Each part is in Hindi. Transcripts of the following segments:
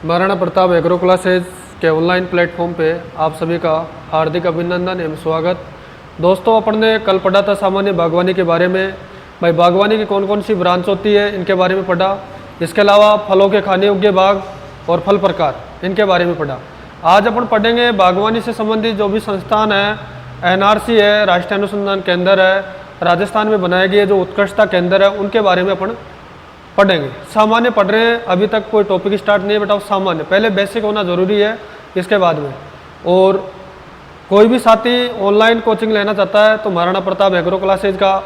महाराणा प्रताप एग्रो क्लासेज के ऑनलाइन प्लेटफॉर्म पे आप सभी का हार्दिक अभिनंदन एवं स्वागत। दोस्तों, अपन ने कल पढ़ा था सामान्य बागवानी के बारे में। भाई, बागवानी की कौन कौन सी ब्रांच होती है इनके बारे में पढ़ा। इसके अलावा फलों के खाने योग्य बाग और फल प्रकार इनके बारे में पढ़ा। आज अपन पढ़ेंगे बागवानी से संबंधित जो भी संस्थान है, NRC है, राष्ट्रीय अनुसंधान केंद्र है, राजस्थान में बनाए गए जो उत्कृष्टता केंद्र है, उनके बारे में अपन पढ़ेंगे। सामान्य पढ़ रहे हैं, अभी तक कोई टॉपिक स्टार्ट नहीं है बेटा। सामान्य पहले बेसिक होना जरूरी है, इसके बाद में। और कोई भी साथी ऑनलाइन कोचिंग लेना चाहता है तो महाराणा प्रताप एग्रो क्लासेज का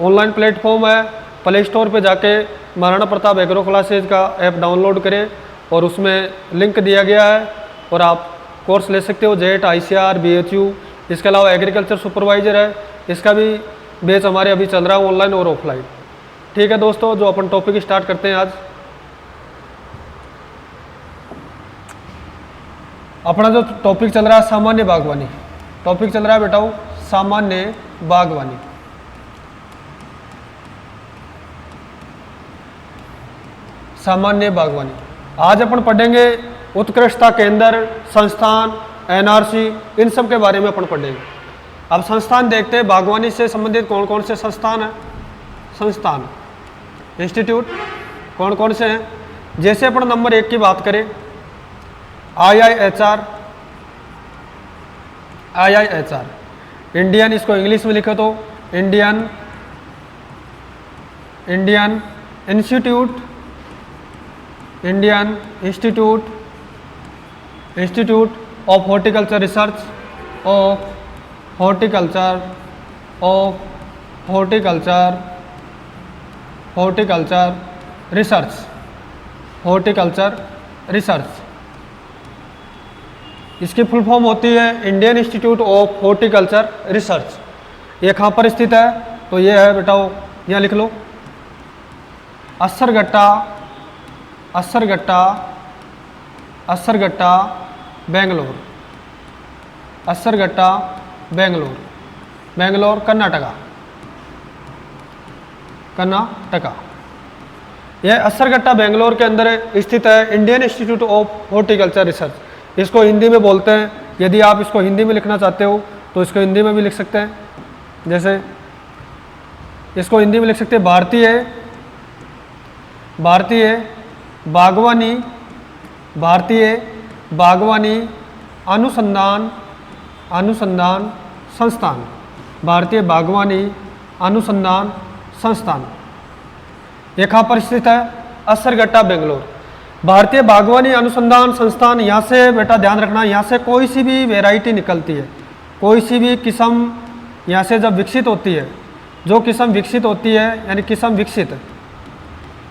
ऑनलाइन प्लेटफॉर्म है। प्ले स्टोर पे जाके महाराणा प्रताप एग्रो क्लासेज का ऐप डाउनलोड करें और उसमें लिंक दिया गया है और आप कोर्स ले सकते हो। जेट, ICR, BHU, इसके अलावा एग्रीकल्चर सुपरवाइजर है, इसका भी बैच हमारे अभी चल रहा है ऑनलाइन और ऑफलाइन। ठीक है दोस्तों, जो अपन टॉपिक स्टार्ट करते हैं आज। अपना जो टॉपिक चल रहा है सामान्य बागवानी। टॉपिक चल रहा है बेटाओ सामान्य बागवानी। सामान्य बागवानी आज अपन पढ़ेंगे उत्कृष्टता केंद्र, संस्थान, NRC, इन सब के बारे में अपन पढ़ेंगे। अब संस्थान देखते हैं, बागवानी से संबंधित कौन कौन से संस्थान हैं। संस्थान इंस्टीट्यूट कौन कौन से हैं। जैसे अपन नंबर 1 की बात करें, IIHR, इंडियन, इसको इंग्लिश में लिखो तो Indian institute of horticulture research, horticulture research. इसकी फुल फॉर्म होती है Indian institute of horticulture research. ये कहाँ पर स्थित है तो ये है बेटाओ, यहाँ लिख लो, असरगट्टा बेंगलोर, बेंगलोर कर्नाटका। यह असरगट्टा बेंगलोर के अंदर स्थित है Indian institute of horticulture research. इसको हिंदी में बोलते हैं। यदि आप इसको हिंदी में लिखना चाहते हो तो इसको हिंदी में भी लिख सकते हैं। जैसे इसको हिंदी में लिख सकते हैं भारतीय बागवानी अनुसंधान संस्थान, भारतीय बागवानी अनुसंधान संस्थान। ये कहाँ पर स्थित है? असरगट्टा बेंगलोर। भारतीय बागवानी अनुसंधान संस्थान, यहाँ से बेटा ध्यान रखना, यहाँ से कोई सी भी वैरायटी निकलती है, कोई सी भी किस्म यहाँ से जब विकसित होती है, जो किस्म विकसित होती है यानी किस्म विकसित,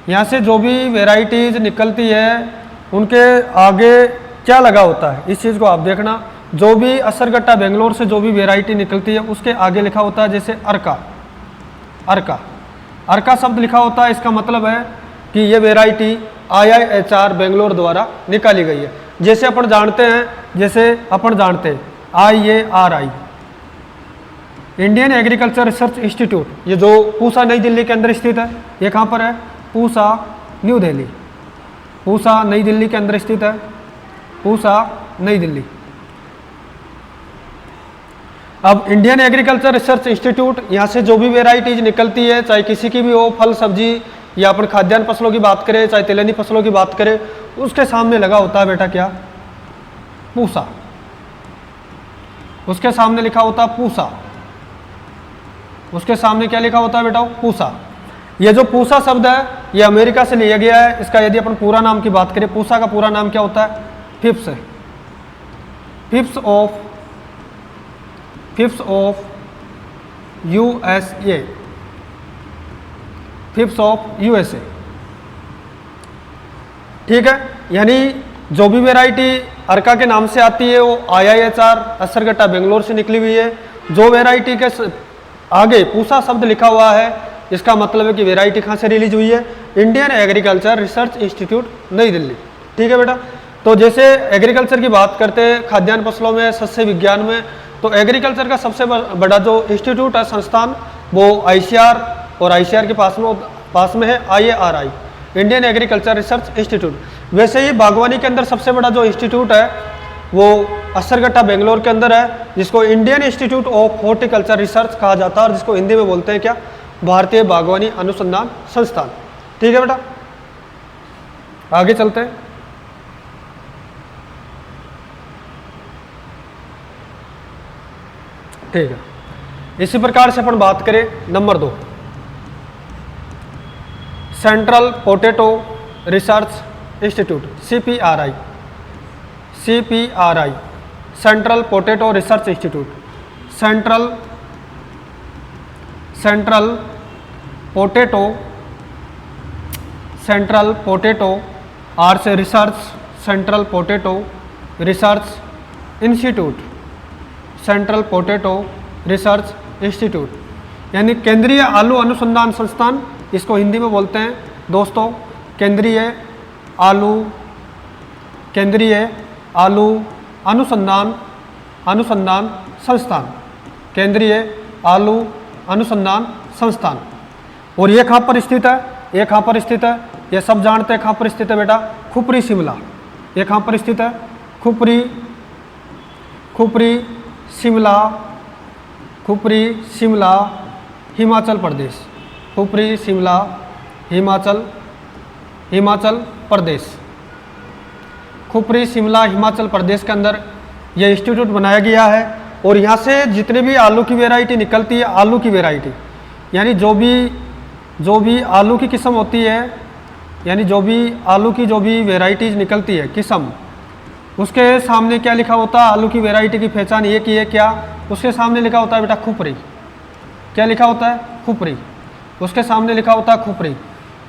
यहाँ से जो भी वैरायटीज निकलती है उनके आगे क्या लगा होता है, इस चीज़ को आप देखना। जो भी असरगट्टा बेंगलोर से जो भी वैरायटी निकलती है उसके आगे लिखा होता है जैसे अर्का शब्द लिखा होता है। इसका मतलब है कि ये वैरायटी IIHR बेंगलोर द्वारा निकाली गई है। जैसे अपन जानते हैं IARI, Indian agriculture research institute, ये जो पूसा नई दिल्ली के अंदर स्थित है। ये कहाँ पर है? पूसा नई दिल्ली के अंदर स्थित है। पूसा नई दिल्ली। अब इंडियन एग्रीकल्चर रिसर्च इंस्टीट्यूट, यहाँ से जो भी वेराइटीज निकलती है, चाहे किसी की भी हो, फल सब्जी या अपन खाद्यान्न फसलों की बात करें, चाहे तिलहनी फसलों की बात करें, उसके सामने लगा होता है बेटा क्या? पूसा। उसके सामने लिखा होता है पूसा। उसके सामने क्या लिखा होता है बेटा? पूसा। ये जो पूसा शब्द है ये अमेरिका से लिया गया है। इसका यदि अपन पूरा नाम की बात करें, पूसा का पूरा नाम क्या होता है? Phipps of USA। ठीक है, यानी जो भी वैरायटी अर्का के नाम से आती है वो IIHR असरगट्टा बेंगलोर से निकली हुई है। जो वैरायटी के आगे पूसा शब्द लिखा हुआ है, इसका मतलब है कि वैरायटी कहाँ से रिलीज हुई है? इंडियन एग्रीकल्चर रिसर्च इंस्टीट्यूट नई दिल्ली। ठीक है बेटा। तो जैसे एग्रीकल्चर की बात करते हैं, खाद्यान्न फसलों में, सस्य विज्ञान में, तो एग्रीकल्चर का सबसे बड़ा जो इंस्टीट्यूट है, संस्थान, वो ICR, और ICR के पास में है IARI। Indian agriculture research institute. वैसे ही बागवानी के अंदर सबसे बड़ा जो इंस्टीट्यूट है वो असरगट्टा बेंगलोर के अंदर है, जिसको Indian institute of horticulture research कहा जाता है, और जिसको हिंदी में बोलते हैं क्या, भारतीय बागवानी अनुसंधान संस्थान। ठीक है बेटा, आगे चलते हैं। ठीक है, इसी प्रकार से अपन बात करें number 2, central potato research institute, CPRI, central potato research institute, central potato R से research, central potato research institute, central potato research institute, यानी केंद्रीय आलू अनुसंधान संस्थान, इसको हिंदी में बोलते हैं दोस्तों केंद्रीय आलू अनुसंधान संस्थान, केंद्रीय आलू अनुसंधान संस्थान। और ये कहाँ पर स्थित है, ये कहाँ पर स्थित है, ये सब जानते हैं कहाँ पर स्थित है बेटा, खुपरी शिमला। ये कहाँ पर स्थित है, खुपरी शिमला हिमाचल प्रदेश, खुपरी शिमला हिमाचल प्रदेश, खुपरी शिमला हिमाचल प्रदेश के अंदर यह इंस्टीट्यूट बनाया गया है। और यहाँ से जितने भी आलू की वैरायटी निकलती है, आलू की वैरायटी यानी जो भी आलू की किस्म होती है, यानी जो भी आलू की जो भी वैरायटीज निकलती है किस्म, उसके सामने क्या लिखा होता है, आलू की वैरायटी की पहचान ये की है क्या, उसके सामने लिखा होता है बेटा खुपरी। क्या लिखा होता है, खुपरी, उसके सामने लिखा होता है खुपरी।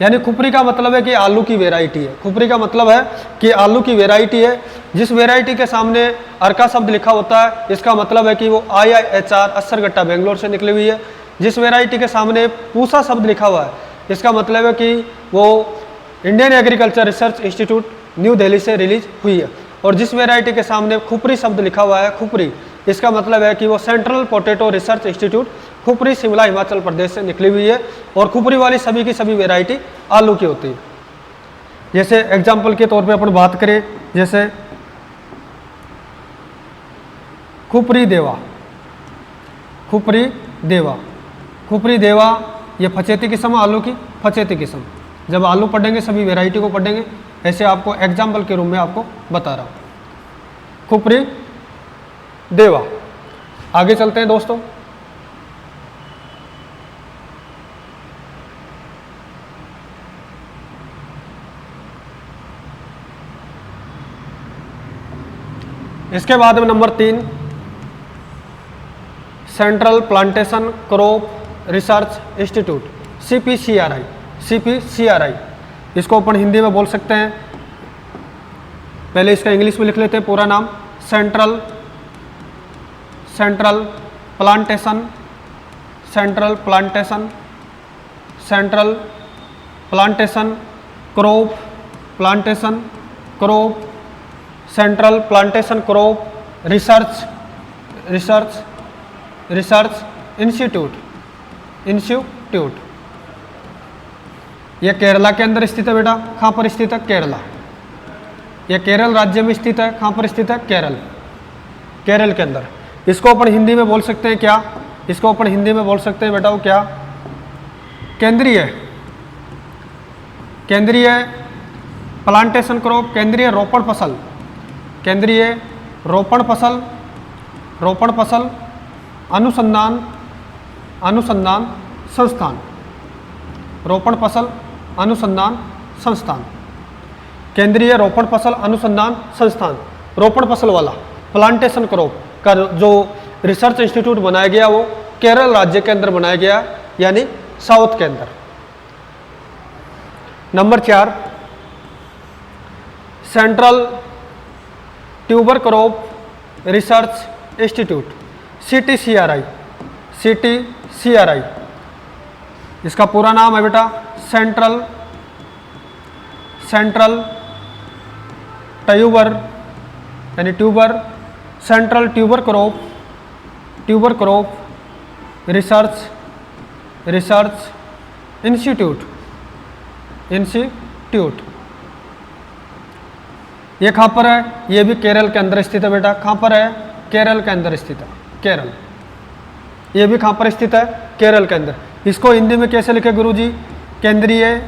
यानी खुपरी का मतलब है कि आलू की वैरायटी है, खुपरी का मतलब है कि आलू की वैरायटी है। जिस वैरायटी के सामने अर्का शब्द लिखा होता है, इसका मतलब है कि वो IIHR असरगट्टा बेंगलोर से निकली हुई है। जिस वैरायटी के सामने पूसा शब्द लिखा हुआ है, इसका मतलब है कि वो Indian agriculture research institute new Delhi से रिलीज हुई है। और जिस वैरायटी के सामने खुपरी शब्द लिखा हुआ है, खुपरी, इसका मतलब है कि वो central potato research institute Kufri Shimla Himachal Pradesh से निकली हुई है। और खुपरी वाली सभी की सभी वैरायटी आलू की होती है। जैसे एग्जाम्पल के तौर पे अपन बात करें, जैसे खुपरी देवा, ये फचेती किस्म, आलू की फचेती किस्म। जब आलू पढ़ेंगे सभी वैरायटी को पढ़ेंगे, ऐसे आपको एग्जाम्पल के रूप में आपको बता रहा हूँ, खुपरी देवा। आगे चलते हैं दोस्तों। इसके बाद में number 3, central plantation crop research institute, CPCRI। इसको अपन हिंदी में बोल सकते हैं, पहले इसका इंग्लिश में लिख लेते हैं पूरा नाम, central plantation crop research institute. यह केरला के अंदर स्थित है बेटा। कहाँ पर स्थित है, केरला। यह केरल राज्य में स्थित है। कहाँ पर स्थित है, केरल के अंदर। इसको अपन हिंदी में बोल सकते हैं क्या, इसको अपन हिंदी में बोल सकते हैं बेटा वो क्या, केंद्रीय प्लांटेशन क्रॉप, केंद्रीय रोपण फसल अनुसंधान संस्थान, रोपण फसल अनुसंधान संस्थान, केंद्रीय रोपण फसल अनुसंधान संस्थान। रोपण फसल वाला प्लांटेशन क्रॉप का जो रिसर्च इंस्टीट्यूट बनाया गया वो केरल राज्य के अंदर बनाया गया, यानी साउथ के अंदर। Number 4, central tuber crop research institute, CTCRI। इसका पूरा नाम है बेटा central tuber crop research institute. Institute. ये कहाँ पर है? ये भी केरल के अंदर स्थित है बेटा। कहाँ पर है? केरल के अंदर स्थित है, केरल। ये भी कहाँ पर स्थित है? केरल के अंदर। इसको हिंदी में कैसे लिखे गुरुजी? केंद्रीय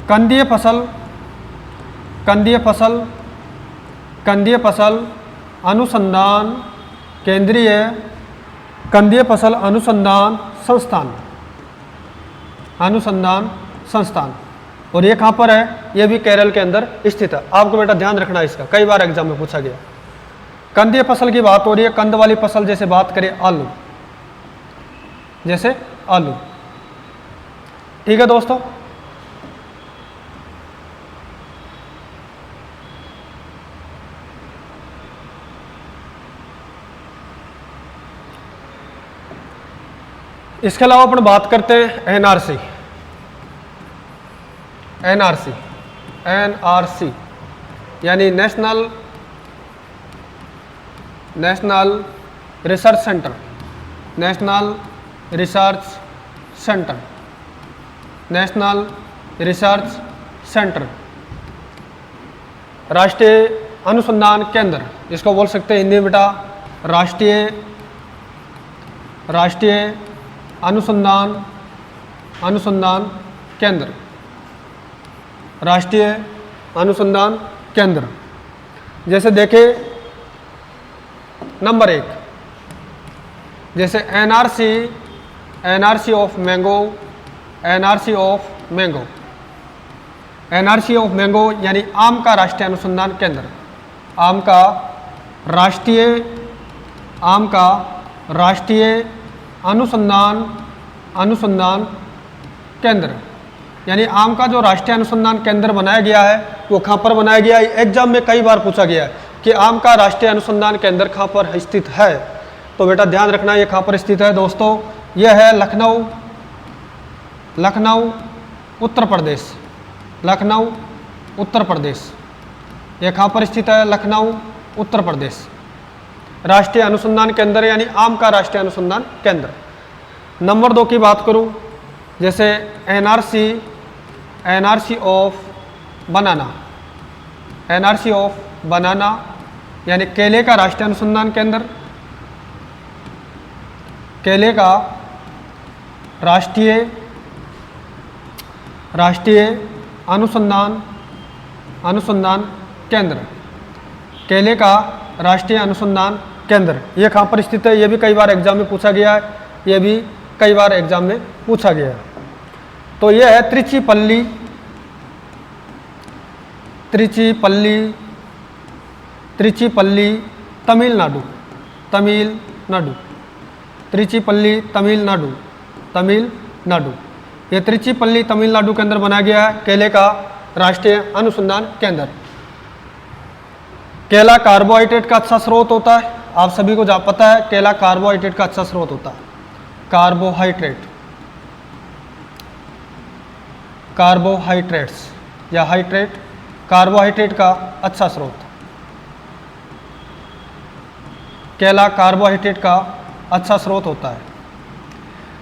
कंदीय फसल अनुसंधान, केंद्रीय कंदीय फसल अनुसंधान संस्थान। और ये कहाँ पर है? ये भी केरल के अंदर स्थित है। आपको बेटा ध्यान रखना है इसका, कई बार एग्जाम में पूछा गया। कंदीय फसल की बात हो रही है, कंद वाली फसल, जैसे बात करें आलू, जैसे आलू। ठीक है दोस्तों। इसके अलावा अपन बात करते हैं एनआरसी यानी नेशनल रिसर्च सेंटर, राष्ट्रीय अनुसंधान केंद्र, इसको बोल सकते हैं हिंदी में बेटा राष्ट्रीय अनुसंधान केंद्र, राष्ट्रीय अनुसंधान केंद्र। जैसे देखें नंबर 1, जैसे एनआरसी ऑफ मैंगो यानी आम का राष्ट्रीय अनुसंधान केंद्र, आम का राष्ट्रीय अनुसंधान केंद्र, यानी आम का जो राष्ट्रीय अनुसंधान केंद्र बनाया गया है वो कहाँ पर बनाया गया है? एग्जाम में कई बार पूछा गया है कि आम का राष्ट्रीय अनुसंधान केंद्र कहाँ पर स्थित है। तो बेटा ध्यान रखना ये कहाँ पर स्थित है दोस्तों? यह है लखनऊ उत्तर प्रदेश। यह कहाँ पर स्थित है? लखनऊ उत्तर प्रदेश। राष्ट्रीय अनुसंधान केंद्र यानी आम का राष्ट्रीय अनुसंधान केंद्र। नंबर 2 की बात करूं, जैसे एनआरसी ऑफ बनाना यानी केले का राष्ट्रीय अनुसंधान केंद्र, केले का राष्ट्रीय अनुसंधान केंद्र, केले का राष्ट्रीय अनुसंधान केंद्र। ये कहाँ पर स्थित है? ये भी कई बार एग्जाम में पूछा गया है, ये भी कई बार एग्जाम में पूछा गया है। तो ये है त्रिचीपल्ली तमिलनाडु, त्रिचीपल्ली तमिलनाडु। ये त्रिचीपल्ली तमिलनाडु के अंदर बनाया गया है केले का राष्ट्रीय अनुसंधान केंद्र। केला कार्बोहाइड्रेट का अच्छा स्रोत होता है, आप सभी को पता है केला कार्बोहाइड्रेट का अच्छा स्रोत होता है। कार्बोहाइड्रेट्स या कार्बोहाइड्रेट का अच्छा स्रोत, केला कार्बोहाइड्रेट का अच्छा स्रोत होता है।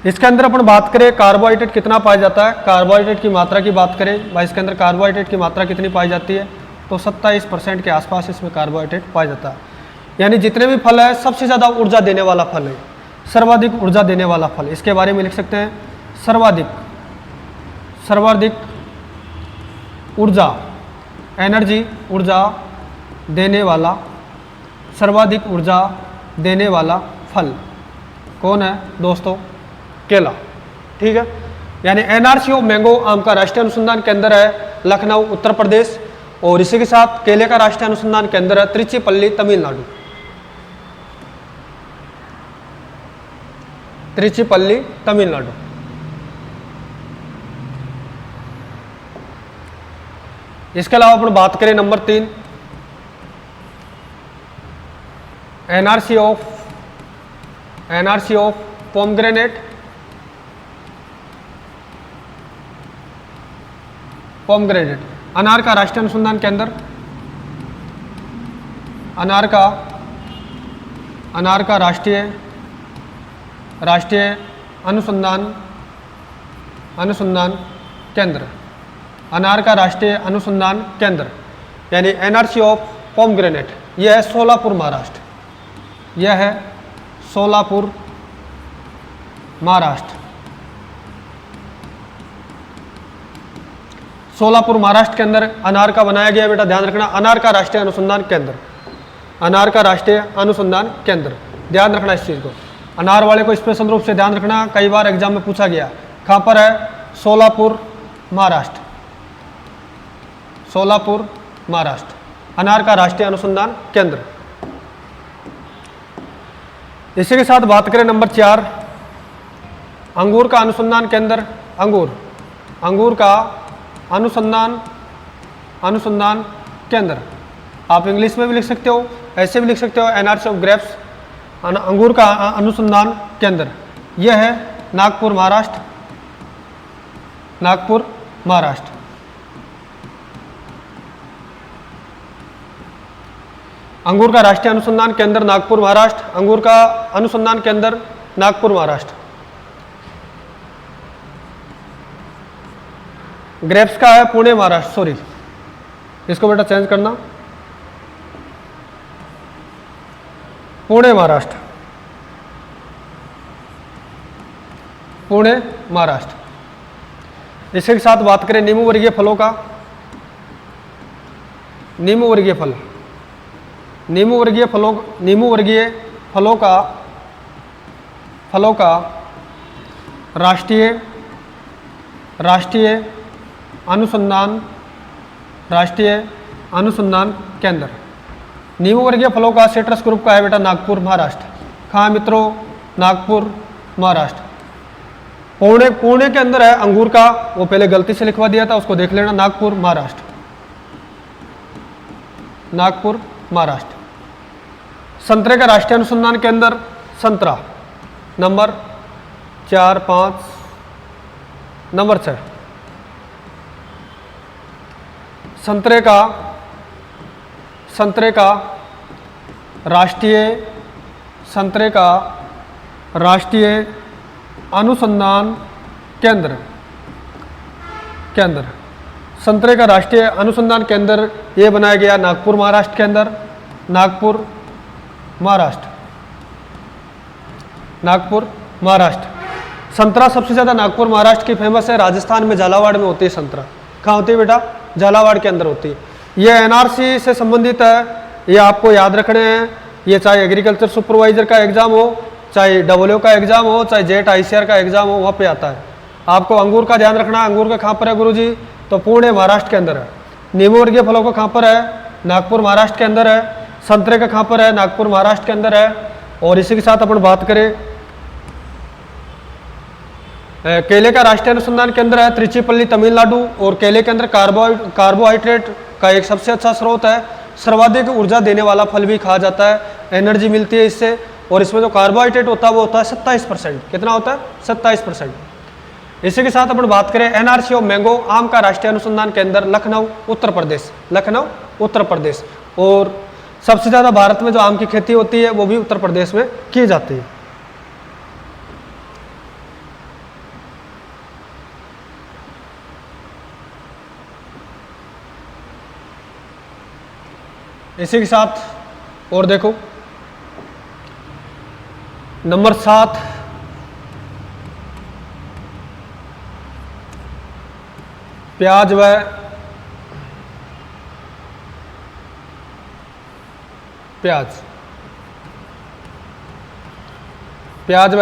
इसके अंदर अपन बात करें कार्बोहाइड्रेट कितना पाया जाता है, कार्बोहाइड्रेट की मात्रा की बात करें भाई, इसके अंदर कार्बोहाइड्रेट की मात्रा कितनी पाई जाती है? तो 27% के आसपास इसमें कार्बोहाइड्रेट पाया जाता है। यानी जितने भी फल है सबसे ज़्यादा ऊर्जा देने वाला फल है, सर्वाधिक ऊर्जा देने वाला फल। इसके बारे में लिख सकते हैं सर्वाधिक ऊर्जा, एनर्जी, ऊर्जा देने वाला, सर्वाधिक ऊर्जा देने वाला फल कौन है दोस्तों? केला। ठीक है, यानी एनआरसी ऑफ मैंगो आम का राष्ट्रीय अनुसंधान केंद्र है लखनऊ उत्तर प्रदेश, और इसी के साथ केले का राष्ट्रीय अनुसंधान केंद्र है त्रिचीपल्ली तमिलनाडु। इसके अलावा अपन बात करें नंबर 3, एनआरसी ऑफ पोमग्रेनेट, अनार का राष्ट्रीय अनुसंधान केंद्र, अनार का राष्ट्रीय अनुसंधान अनुसंधान केंद्र, अनार का राष्ट्रीय अनुसंधान केंद्र यानी एनआरसी ऑफ पोमग्रेनेट, यह है सोलापुर महाराष्ट्र, यह है सोलापुर महाराष्ट्र। सोलापुर महाराष्ट्र के अंदर अनार का बनाया गया बेटा, ध्यान रखना, अनार का राष्ट्रीय अनुसंधान केंद्र, अनार का राष्ट्रीय अनुसंधान केंद्र, ध्यान रखना इस चीज को। अनार वाले को स्पेशल रूप से ध्यान रखना, कई बार एग्जाम में पूछा गया। कहां पर है? सोलापुर महाराष्ट्र, सोलापुर महाराष्ट्र, अनार का राष्ट्रीय अनुसंधान केंद्र। इसी के साथ बात करें नंबर 4, अंगूर का अनुसंधान केंद्र, अंगूर, अंगूर का अनुसंधान केंद्र। आप इंग्लिश में भी लिख सकते हो, ऐसे भी लिख सकते हो, एनआरसी ऑफ ग्रेप्स, अंगूर का अनुसंधान केंद्र, यह है नागपुर महाराष्ट्र, नागपुर महाराष्ट्र। अंगूर का राष्ट्रीय अनुसंधान केंद्र नागपुर महाराष्ट्र, अंगूर का अनुसंधान केंद्र नागपुर महाराष्ट्र। ग्रेप्स का है पुणे महाराष्ट्र, सॉरी इसको बेटा चेंज करना, पुणे महाराष्ट्र, पुणे महाराष्ट्र। इसके साथ बात करें नींबू वर्गीय फलों का, नींबू वर्गीय फल, नींबू वर्गीय फलों, नींबू वर्गीय फलों का राष्ट्रीय अनुसंधान केंद्र। नींबू वर्गीय फलों का सिट्रस ग्रुप का है बेटा नागपुर महाराष्ट्र। कहाँ मित्रों? नागपुर महाराष्ट्र। पुणे के अंदर है अंगूर का, वो पहले गलती से लिखवा दिया था, उसको देख लेना, नागपुर महाराष्ट्र, नागपुर महाराष्ट्र। संतरे का राष्ट्रीय अनुसंधान केंद्र संतरा, नंबर 4, 5, नंबर 6। संतरे का राष्ट्रीय अनुसंधान केंद्र, संतरे का राष्ट्रीय अनुसंधान केंद्र ये बनाया गया नागपुर महाराष्ट्र के अंदर, नागपुर महाराष्ट्र, नागपुर महाराष्ट्र। संतरा सबसे ज़्यादा नागपुर महाराष्ट्र की फेमस है, राजस्थान में झालावाड़ में होती है संतरा। कहाँ होती है बेटा? झालावाड़ के अंदर होती है। ये एनआरसी से संबंधित है, ये आपको याद रखने हैं। ये चाहे एग्रीकल्चर सुपरवाइजर का एग्जाम हो, चाहे डब्ल्यू का एग्जाम हो, चाहे जेट आईसीआर का एग्जाम हो, वहाँ पे आता है। आपको अंगूर का ध्यान रखना, अंगूर का कहाँ पर है गुरुजी? तो पुणे महाराष्ट्र के अंदर है। नींबू वर्गीय फलों का कहाँ पर है? नागपुर महाराष्ट्र के अंदर है। संतरे का कहाँ पर है? नागपुर महाराष्ट्र के अंदर है। और इसी के साथ अपन बात करें केले का राष्ट्रीय अनुसंधान केंद्र है त्रिचीपल्ली तमिलनाडु, और केले के अंदर कार्बोहाइड्रेट का एक सबसे अच्छा स्रोत है, सर्वाधिक ऊर्जा देने वाला फल भी कहा जाता है, एनर्जी मिलती है इससे। और इसमें जो कार्बोहाइड्रेट होता है वो होता है 27%। कितना होता है? 27%। इसी के साथ अपन बात करें एनआरसी ऑफ मैंगो, आम का राष्ट्रीय अनुसंधान केंद्र लखनऊ उत्तर प्रदेश, लखनऊ उत्तर प्रदेश। और सबसे ज़्यादा भारत में जो आम की खेती होती है वो भी उत्तर प्रदेश में की जाती है। इसी के साथ और देखो नंबर 7, प्याज व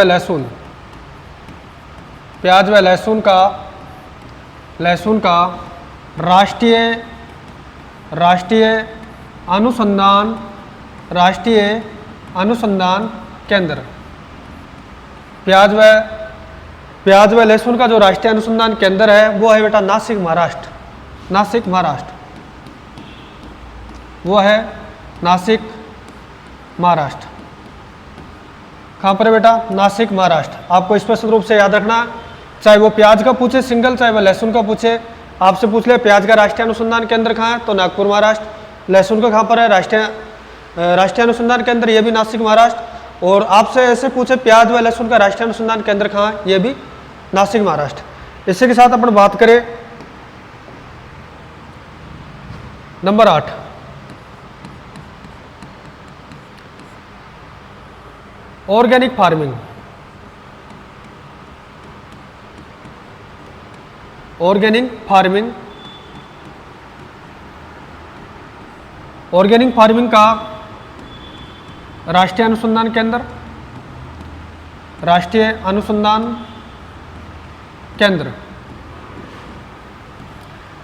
लहसुन, प्याज व लहसुन का राष्ट्रीय अनुसंधान केंद्र। प्याज व लहसुन का जो राष्ट्रीय अनुसंधान केंद्र है वो है बेटा नासिक महाराष्ट्र, नासिक महाराष्ट्र, वो है नासिक महाराष्ट्र। कहाँ पर है बेटा? नासिक महाराष्ट्र। आपको स्पष्ट रूप से याद रखना, चाहे वो प्याज का पूछे सिंगल, चाहे वो लहसुन का पूछे। आपसे पूछ ले प्याज का राष्ट्रीय अनुसंधान केंद्र कहाँ है, तो नागपुर महाराष्ट्र। लहसुन का कहाँ पर है? राष्ट्रीय अनुसंधान केंद्र, ये भी नासिक महाराष्ट्र। और आपसे ऐसे पूछे प्याज व लहसुन का राष्ट्रीय अनुसंधान केंद्र कहाँ है, ये भी नासिक महाराष्ट्र। इसी के साथ अपन बात करें number 8, organic farming. Organic farming, organic farming का राष्ट्रीय अनुसंधान केंद्र, राष्ट्रीय अनुसंधान केंद्र,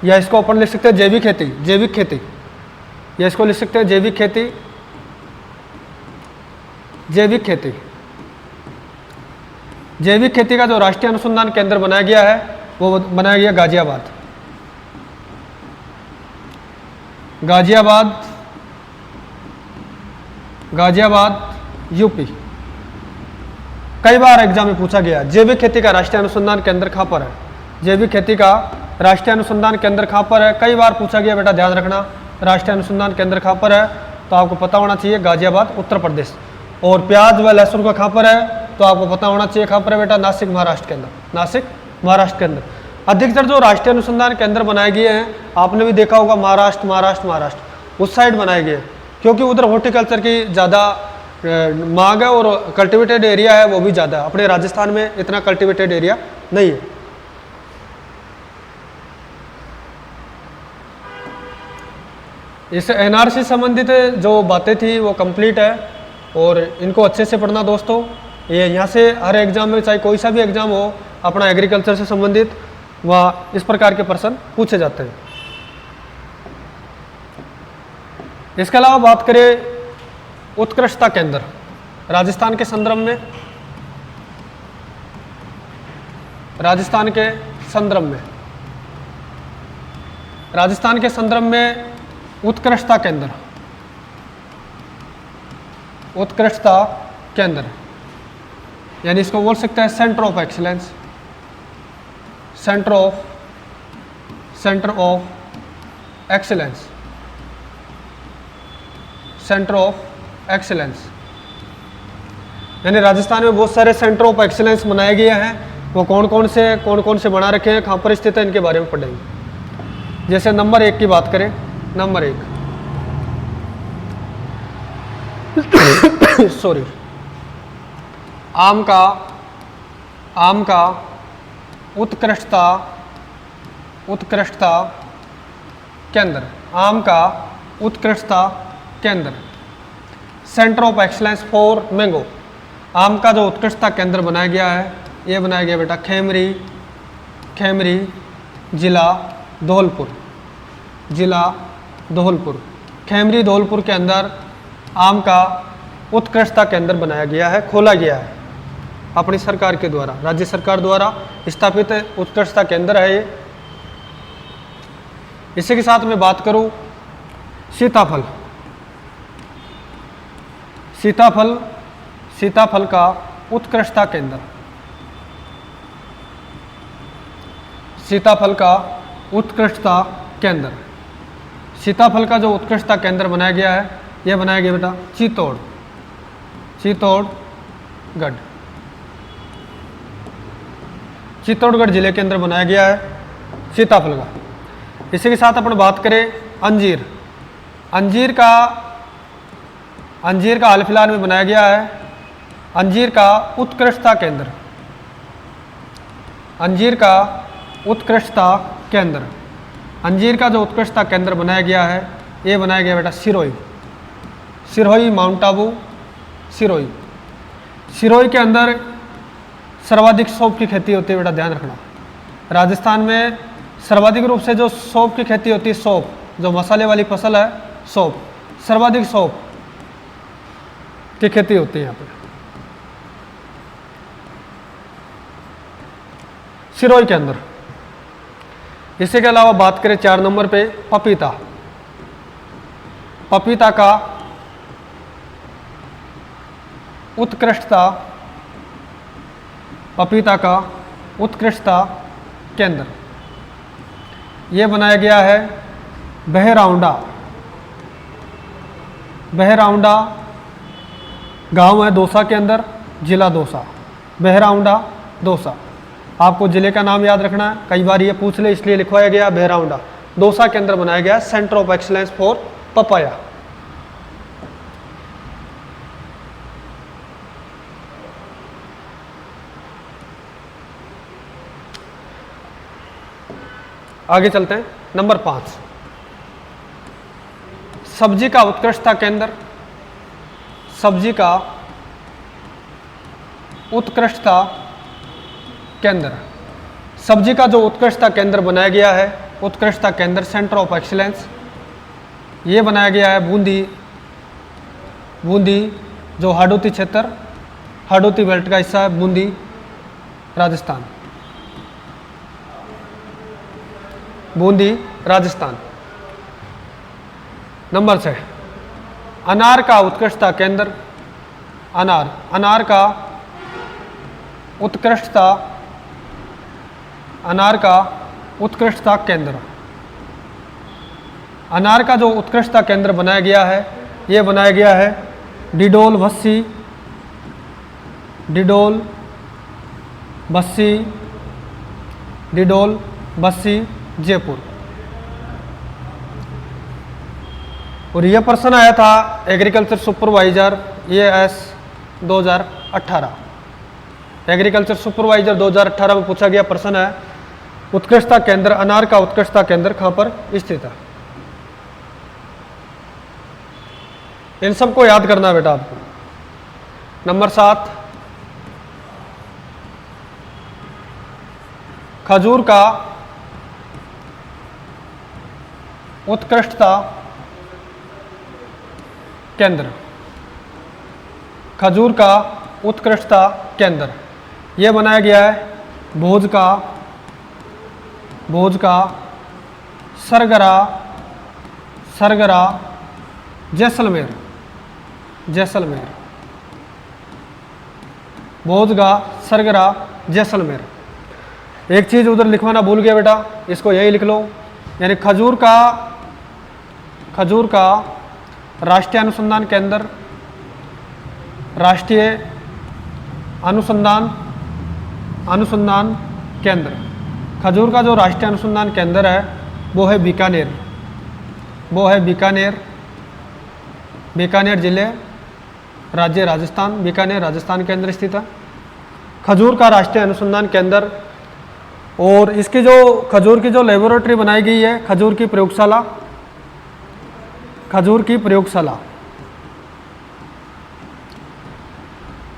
या इसको अपन लिख सकते हैं जैविक खेती, जैविक खेती, या इसको लिख सकते हैं जैविक खेती, जैविक खेती। जैविक खेती का जो राष्ट्रीय अनुसंधान केंद्र बनाया गया है वो बनाया गया गाजियाबाद, गाजियाबाद, गाजियाबाद यूपी। कई बार एग्जाम में पूछा गया जैविक खेती का राष्ट्रीय अनुसंधान केंद्र कहाँ पर है, जैविक खेती का राष्ट्रीय अनुसंधान केंद्र कहाँ पर है, कई बार पूछा गया। बेटा ध्यान रखना, राष्ट्रीय अनुसंधान केंद्र कहाँ पर है, तो आपको पता होना चाहिए गाजियाबाद उत्तर प्रदेश। और प्याज व लहसुन का कहाँ पर है, तो आपको पता होना चाहिए कहाँ पर है बेटा, नासिक महाराष्ट्र के अंदर, नासिक महाराष्ट्र के अंदर। अधिकतर जो राष्ट्रीय अनुसंधान केंद्र बनाए गए हैं आपने भी देखा होगा महाराष्ट्र, महाराष्ट्र, महाराष्ट्र उस साइड बनाए गए, क्योंकि उधर हॉर्टिकल्चर की ज़्यादा मांग है और कल्टिवेटेड एरिया है वो भी ज़्यादा है। अपने राजस्थान में इतना कल्टिवेटेड एरिया नहीं है। इस एनआरसी संबंधित जो बातें थी वो कंप्लीट है और इनको अच्छे से पढ़ना दोस्तों। ये यहाँ से हर एग्जाम में, चाहे कोई सा भी एग्जाम हो अपना एग्रीकल्चर से संबंधित, वह इस प्रकार के प्रश्न पूछे जाते हैं। इसके अलावा बात करें उत्कृष्टता केंद्र राजस्थान के संदर्भ में, राजस्थान के संदर्भ में, राजस्थान के संदर्भ में उत्कृष्टता केंद्र, उत्कृष्टता केंद्र, यानी इसको बोल सकते हैं centre of excellence, centre of excellence, centre of excellence. यानी राजस्थान में बहुत सारे सेंटर ऑफ एक्सीलेंस बनाए गए हैं, वो कौन कौन से बना रखे हैं, कहाँ पर स्थित है, इनके बारे में पढ़ेंगे। जैसे नंबर 1 की बात करें, नंबर 1 सॉरी, आम का उत्कृष्टता केंद्र, आम का उत्कृष्टता केंद्र, centre of excellence for mango. आम का जो उत्कृष्टता केंद्र बनाया गया है ये बनाया गया बेटा खेमरी जिला धौलपुर, जिला धौलपुर, खेमरी धौलपुर के अंदर आम का उत्कृष्टता केंद्र बनाया गया है, खोला गया है अपनी सरकार के द्वारा, राज्य सरकार द्वारा स्थापित उत्कृष्टता केंद्र है ये। इसी के साथ मैं बात करूं सीताफल, सीताफल का उत्कृष्टता केंद्र, सीताफल का उत्कृष्टता केंद्र, सीताफल का जो उत्कृष्टता केंद्र बनाया गया है यह बनाया गया बेटा चित्तौड़गढ़ जिले के अंदर बनाया गया है सीताफल का। इसी के साथ अपन बात करें अंजीर, अंजीर का हाल फिलहाल में बनाया गया है अंजीर का उत्कृष्टता केंद्र, अंजीर का उत्कृष्टता केंद्र, अंजीर का जो उत्कृष्टता केंद्र बनाया गया है ये बनाया गया बेटा सिरोही, माउंट आबू सिरोही। सिरोही के अंदर सर्वाधिक सौंफ की खेती होती है बेटा, ध्यान रखना। राजस्थान में सर्वाधिक रूप से जो सौंफ की खेती होती है, सौंफ जो मसाले वाली फसल है, सौंफ, सर्वाधिक सौंफ की खेती होती है यहाँ पर सिरोही के अंदर। इसी के अलावा बात करें 4 नंबर पे पपीता, पपीता का उत्कृष्टता, पपीता का उत्कृष्टता केंद्र ये बनाया गया है बहराउंडा, बहराउंडा गांव है दौसा के अंदर, जिला दौसा, बहराउंडा दौसा। आपको जिले का नाम याद रखना है, कई बार ये पूछ ले इसलिए लिखवाया गया बहराउंडा। दौसा के अंदर बनाया गया centre of excellence for papaya. आगे चलते हैं। नंबर 5, सब्जी का उत्कृष्टता केंद्र। सब्जी का उत्कृष्टता केंद्र, सब्जी का जो उत्कृष्टता केंद्र बनाया गया है, उत्कृष्टता केंद्र सेंटर ऑफ एक्सीलेंस, ये बनाया गया है बूंदी। बूंदी जो हाडोती क्षेत्र, हाडोती बेल्ट का हिस्सा है, बूंदी राजस्थान। बूंदी राजस्थान। नंबर 6, अनार का उत्कृष्टता केंद्र। अनार, अनार का उत्कृष्टता, अनार का उत्कृष्टता केंद्र। अनार का जो उत्कृष्टता केंद्र बनाया गया है, ये बनाया गया है डिडोल बस्सी, डिडोल बस्सी, डिडोल बस्सी जयपुर। और यह प्रश्न आया था agriculture supervisor EAS 2018। Agriculture supervisor 2018 में पूछा गया प्रश्न है, उत्कृष्टता केंद्र, अनार का उत्कृष्टता केंद्र कहां पर स्थित है। इन सबको याद करना है बेटा आपको। नंबर 7, खजूर का उत्कृष्टता केंद्र। खजूर का उत्कृष्टता केंद्र, यह बनाया गया है भोज का, भोज का, सरगरा, सरगरा, जैसलमेर, जैसलमेर, भोज का, सरगरा, जैसलमेर। एक चीज उधर लिखवाना भूल गया बेटा, इसको यही लिख लो। यानी खजूर का, खजूर का राष्ट्रीय अनुसंधान केंद्र, राष्ट्रीय अनुसंधान, अनुसंधान केंद्र, खजूर का जो राष्ट्रीय अनुसंधान केंद्र है वो है बीकानेर, वो है बीकानेर, बीकानेर जिले, राज्य राजस्थान, बीकानेर राजस्थान के अंदर स्थित है खजूर का राष्ट्रीय अनुसंधान केंद्र। और इसकी जो खजूर की जो लेबोरेटरी बनाई गई है, खजूर की प्रयोगशाला, खजूर की प्रयोगशाला,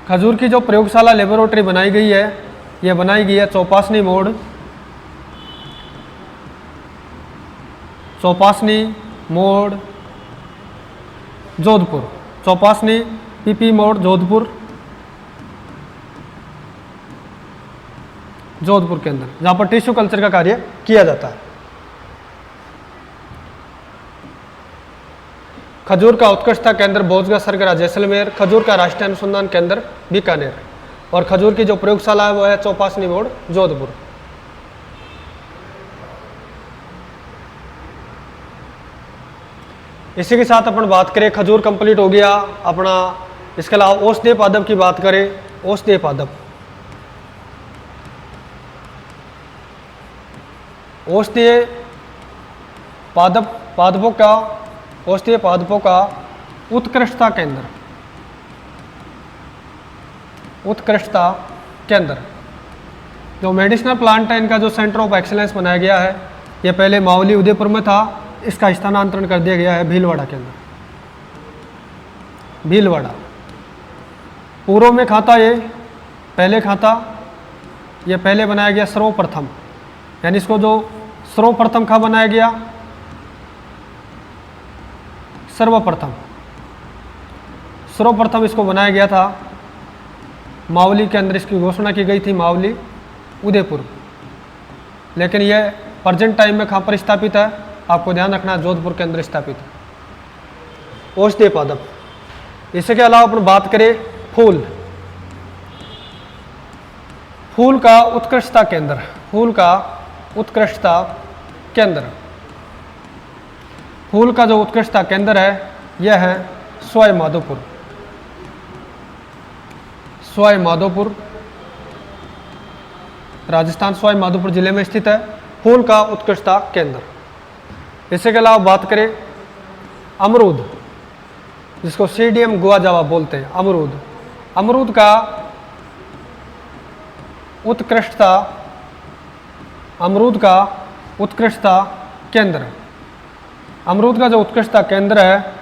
खजूर की जो प्रयोगशाला लेबोरेटरी बनाई गई है, यह बनाई गई है चौपासनी मोड़, चौपासनी मोड़ जोधपुर, चौपासनी PP मोड़ जोधपुर, जोधपुर के अंदर, जहां पर टिश्यू कल्चर का कार्य किया जाता है। खजूर का उत्कृष्टता केंद्र भोजगा, सरगरा, जैसलमेर, खजूर का राष्ट्रीय अनुसंधान केंद्र बीकानेर, और खजूर की जो प्रयोगशाला है वो है चौपासनी मोड़ जोधपुर। इसी के साथ अपन बात करें, खजूर कंप्लीट हो गया अपना। इसके अलावा औषधीय पादप की बात करें, औषधीय पादप, औषधीय पादप, पादपों का, औषधीय पादपों का उत्कृष्टता केंद्र, उत्कृष्टता केंद्र। जो मेडिसिनल प्लांट है इनका जो सेंटर ऑफ एक्सीलेंस बनाया गया है, ये पहले मावली उदयपुर में था, इसका स्थानांतरण कर दिया गया है भीलवाड़ा के अंदर, भीलवाड़ा। पूर्व में खाता ये पहले खाता, ये पहले बनाया गया सर्वप्रथम, यानी इसको जो सर्वप्रथम कहाँ बनाया गया, सर्वप्रथम, सर्वप्रथम इसको बनाया गया था मावली के अंदर, इसकी घोषणा की गई थी मावली उदयपुर। लेकिन यह प्रेजेंट टाइम में कहाँ पर स्थापित है, आपको ध्यान रखना, जोधपुर के अंदर स्थापित है औषधीय पादप। इसके अलावा अपन बात करें फूल, फूल का उत्कृष्टता केंद्र, फूल का उत्कृष्टता केंद्र, फूल का जो उत्कृष्टता केंद्र है यह है सवाई माधोपुर, सवाई माधोपुर, राजस्थान सवाई माधोपुर जिले में स्थित है। फूल का उत्कृष्टता केंद्र। इसके अलावा बात करें अमरूद, जिसको सीडीएम गुआजावा बोलते हैं, अमरूद। अमरूद का उत्कृष्टता, अमरूद का उत्कृष्टता केंद्र, अमरूद का जो उत्कृष्टता केंद्र है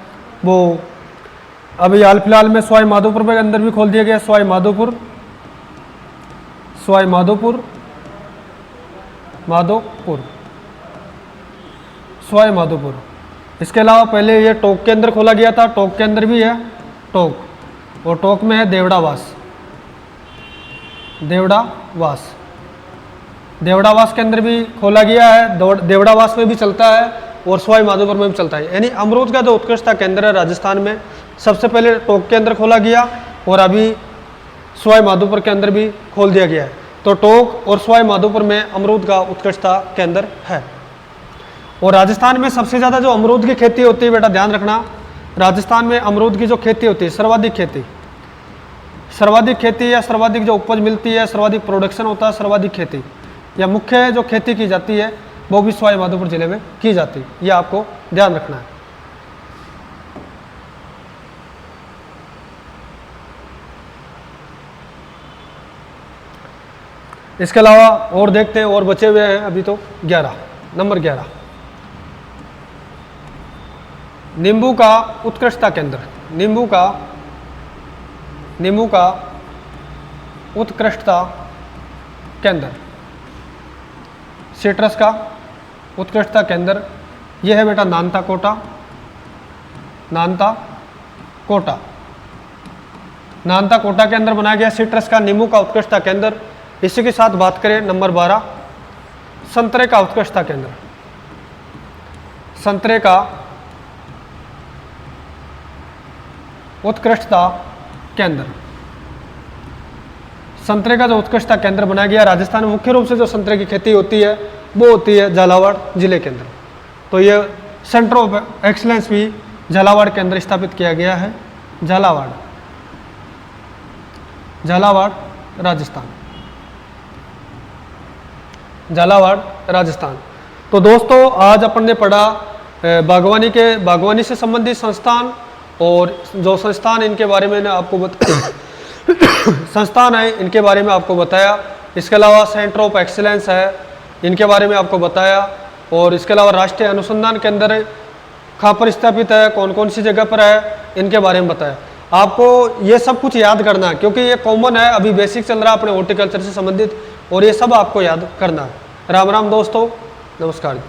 वो अभी हाल फिलहाल में सवाई माधोपुर के अंदर भी खोल दिया गया। सवाई माधोपुर, सवाई माधोपुर, माधोपुर, सवाई माधोपुर। इसके अलावा पहले ये टोंक के अंदर खोला गया था, टोंक के अंदर भी है टोंक, और टोंक में है देवड़ावास, देवड़ावास, देवड़ावास के अंदर भी खोला गया है, देवड़ावास में भी चलता है और सवाई माधोपुर में भी चलता है। यानी अमरूद का जो उत्कृष्टता केंद्र है राजस्थान में, सबसे पहले टोंक के अंदर खोला गया और अभी सवाई माधोपुर के अंदर भी खोल दिया गया है। तो टोंक और सवाई माधोपुर में अमरूद का उत्कृष्टता केंद्र है। और राजस्थान में सबसे ज़्यादा जो अमरूद की खेती होती है, बेटा ध्यान रखना, राजस्थान में अमरूद की जो खेती होती है, सर्वाधिक खेती, सर्वाधिक खेती या सर्वाधिक जो उपज मिलती है, सर्वाधिक प्रोडक्शन होता है, सर्वाधिक खेती या मुख्य जो खेती की जाती है वो भी सवाई माधोपुर जिले में की जाती है। यह आपको ध्यान रखना है। इसके अलावा और देखते हैं, और बचे हुए हैं अभी तो 11, नंबर 11, नींबू का उत्कृष्टता केंद्र, नींबू का, नींबू का उत्कृष्टता केंद्र, सिट्रस का उत्कृष्टता केंद्र, यह है बेटा नानता कोटा, नानता कोटा, नानता कोटा के अंदर बनाया गया सिट्रस का नींबू का उत्कृष्टता केंद्र। इसी के साथ बात करें नंबर 12, संतरे का उत्कृष्टता केंद्र, संतरे का उत्कृष्टता केंद्र, संतरे का जो उत्कृष्टता केंद्र बनाया गया राजस्थान में, मुख्य रूप से जो संतरे की खेती होती है वो होती है झालावाड़ जिले के अंदर। तो ये सेंटर ऑफ एक्सीलेंस भी झालावाड़ के अंदर स्थापित किया गया है, झालावाड़, झालावाड़ राजस्थान, झालावाड़ राजस्थान। तो दोस्तों आज अपन ने पढ़ा बागवानी के, बागवानी से संबंधित संस्थान और जो संस्थान इनके बारे में आपको संस्थान है इनके बारे में आपको बताया। इसके अलावा सेंटर ऑफ एक्सीलेंस है, इनके बारे में आपको बताया। और इसके अलावा राष्ट्रीय अनुसंधान केंद्र कहाँ पर स्थापित है, कौन कौन सी जगह पर है, इनके बारे में बताया। आपको ये सब कुछ याद करना है क्योंकि ये कॉमन है, अभी बेसिक चल रहा है अपने हॉर्टिकल्चर से संबंधित, और ये सब आपको याद करना है। राम राम दोस्तों, नमस्कार।